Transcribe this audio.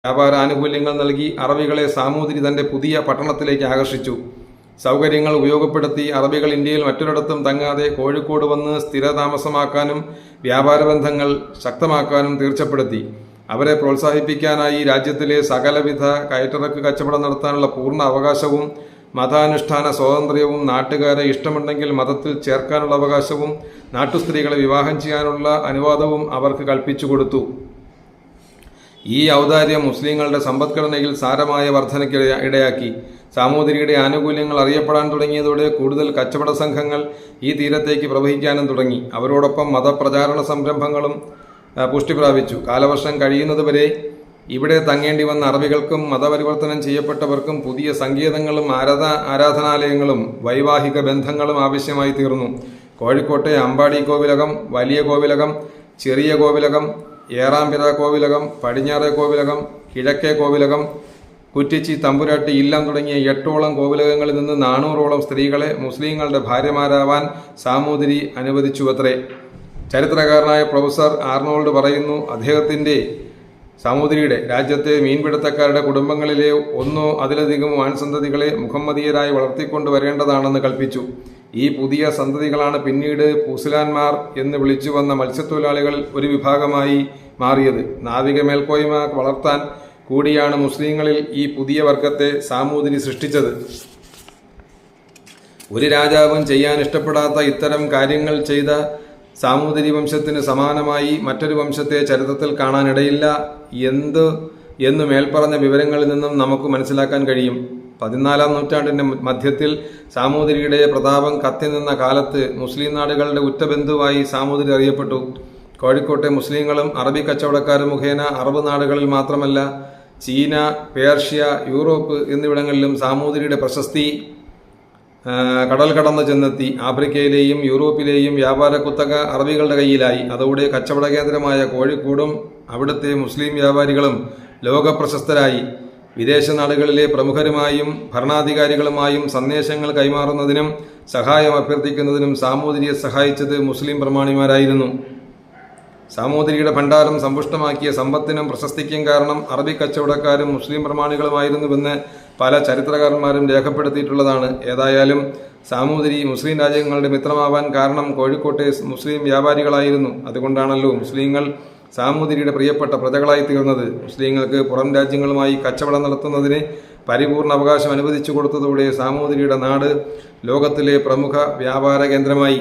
വ്യാപാര ആനുകൂല്യങ്ങൾ നൽകി അറബികളെ സാമൂതിരി തന്റെ പുതിയ പട്ടണത്തിലേക്ക് ആകർഷിച്ചു. സൗകര്യങ്ങൾ ഉപയോഗപ്പെടുത്തി അറബികൾ ഇന്ത്യയിൽ മറ്റൊരിടത്തും തങ്ങാതെ കോഴിക്കോട് വന്ന് സ്ഥിരതാമസമാക്കാനും വ്യാപാര ബന്ധങ്ങൾ ശക്തമാക്കാനും തീർച്ചപ്പെടുത്തി. അവരെ പ്രോത്സാഹിപ്പിക്കാനായി രാജ്യത്തിലെ സകലവിധ കയറ്റിറക്ക് കച്ചവടം നടത്താനുള്ള പൂർണ്ണ അവകാശവും മതാനുഷ്ഠാന സ്വാതന്ത്ര്യവും നാട്ടുകാരെ ഇഷ്ടമുണ്ടെങ്കിൽ മതത്തിൽ ചേർക്കാനുള്ള അവകാശവും നാട്ടുസ്ത്രീകളെ വിവാഹം ചെയ്യാനുള്ള അനുവാദവും അവർക്ക് കൽപ്പിച്ചു കൊടുത്തു. ഈ ഔദാര്യം മുസ്ലിങ്ങളുടെ സമ്പദ്ഘടനയിൽ സാരമായ വർധനയ്ക്ക് ഇടയാക്കി. സാമൂതിരിയുടെ ആനുകൂല്യങ്ങൾ അറിയപ്പെടാൻ തുടങ്ങിയതോടെ കൂടുതൽ കച്ചവട സംഘങ്ങൾ ഈ തീരത്തേക്ക് പ്രവഹിക്കാനും തുടങ്ങി. അവരോടൊപ്പം മതപ്രചാരണ സംരംഭങ്ങളും പുഷ്ടി പ്രാപിച്ചു. കാലവർഷം കഴിയുന്നതുവരെ ഇവിടെ തങ്ങേണ്ടി വന്ന അറബികൾക്കും മതപരിവർത്തനം ചെയ്യപ്പെട്ടവർക്കും പുതിയ സങ്കേതങ്ങളും ആരാധനാലയങ്ങളും വൈവാഹിക ബന്ധങ്ങളും ആവശ്യമായി തീർന്നു. കോഴിക്കോട്ടെ അമ്പാടി കോവിലകം, വലിയ കോവിലകം, ചെറിയ കോവിലകം, ഏറാമ്പിര കോവിലകം, പടിഞ്ഞാറെ കോവിലകം, കിഴക്കേ കോവിലകം, കുറ്റിച്ചി, തമ്പുരാട്ടി, ഇല്ലം തുടങ്ങിയ 8ഓളം കോവിലകങ്ങളിൽ നിന്ന് 400ഓളം സ്ത്രീകളെ മുസ്ലിങ്ങളുടെ ഭാര്യമാരാവാൻ സാമൂതിരി അനുവദിച്ചുവത്രേ. ചരിത്രകാരനായ പ്രൊഫസർ ആർണോൾഡ് പറയുന്നു, സാമൂതിരിയുടെ രാജ്യത്തെ മീൻപിടുത്തക്കാരുടെ കുടുംബങ്ങളിലെ ഒന്നോ അതിലധികമോ ആൺസന്തതികളെ മുഹമ്മദീയരായി വളർത്തിക്കൊണ്ടുവരേണ്ടതാണെന്ന് കൽപ്പിച്ചു. ഈ പുതിയ സന്തതികളാണ് പിന്നീട് പൂസലാന്മാർ എന്ന് വിളിച്ചു വന്ന മത്സ്യത്തൊഴിലാളികളിൽ ഒരു വിഭാഗമായി മാറിയത്. നാവിക മേൽക്കോയ്മ വളർത്താൻ കൂടിയാണ് മുസ്ലിങ്ങളിൽ ഈ പുതിയ വർഗത്തെ സാമൂതിരി സൃഷ്ടിച്ചത്. ഒരു രാജാവും ചെയ്യാൻ ഇഷ്ടപ്പെടാത്ത ഇത്തരം കാര്യങ്ങൾ ചെയ്ത സാമൂതിരി വംശത്തിന് സമാനമായി മറ്റൊരു വംശത്തെ ചരിത്രത്തിൽ കാണാനിടയില്ല എന്ന് മേൽപ്പറഞ്ഞ വിവരങ്ങളിൽ നിന്നും നമുക്ക് മനസ്സിലാക്കാൻ കഴിയും. 14-ാം നൂറ്റാണ്ടിന്റെ മധ്യത്തിൽ സാമൂതിരിയുടെ പ്രതാപം കത്തിനിന്ന കാലത്ത് മുസ്ലിം നാടുകളുടെ ഉറ്റബന്ധുവായി സാമൂതിരി അറിയപ്പെട്ടു. കോഴിക്കോട്ടെ മുസ്ലിങ്ങളും അറബി കച്ചവടക്കാരും മുഖേന അറബ് നാടുകളിൽ മാത്രമല്ല ചീന, പേർഷ്യ, യൂറോപ്പ് എന്നിവിടങ്ങളിലും സാമൂതിരിയുടെ പ്രശസ്തി കടൽ കടന്ന് ചെന്നെത്തി. ആഫ്രിക്കയിലെയും യൂറോപ്പിലെയും വ്യാപാര കുത്തക അറബികളുടെ കയ്യിലായി. അതോടെ കച്ചവട കേന്ദ്രമായ കോഴിക്കോടും അവിടുത്തെ മുസ്ലിം വ്യാപാരികളും ലോകപ്രശസ്തരായി. വിദേശ നാടുകളിലെ പ്രമുഖരുമായും ഭരണാധികാരികളുമായും സന്ദേശങ്ങൾ കൈമാറുന്നതിനും സഹായം അഭ്യർത്ഥിക്കുന്നതിനും സാമൂതിരിയെ സഹായിച്ചത് മുസ്ലിം പ്രമാണിമാരായിരുന്നു. സാമൂതിരിയുടെ ഭണ്ഡാരം സമ്പുഷ്ടമാക്കിയ സമ്പത്തിനും പ്രശസ്തിക്കും കാരണം അറബി കച്ചവടക്കാരും മുസ്ലിം പ്രമാണികളുമായിരുന്നുവെന്ന് പല ചരിത്രകാരന്മാരും രേഖപ്പെടുത്തിയിട്ടുള്ളതാണ്. ഏതായാലും സാമൂതിരി മുസ്ലിം രാജ്യങ്ങളുടെ മിത്രമാവാൻ കാരണം കോഴിക്കോട്ടെ മുസ്ലിം വ്യാപാരികളായിരുന്നു. അതുകൊണ്ടാണല്ലോ മുസ്ലിങ്ങൾ സാമൂതിരിയുടെ പ്രിയപ്പെട്ട പ്രജകളായി തീർന്നത്. മുസ്ലിങ്ങൾക്ക് പുറം രാജ്യങ്ങളുമായി കച്ചവടം നടത്തുന്നതിന് പരിപൂർണ അവകാശം അനുവദിച്ചു കൊടുത്തതോടെ സാമൂതിരിയുടെ നാട് ലോകത്തിലെ പ്രമുഖ വ്യാപാര കേന്ദ്രമായി.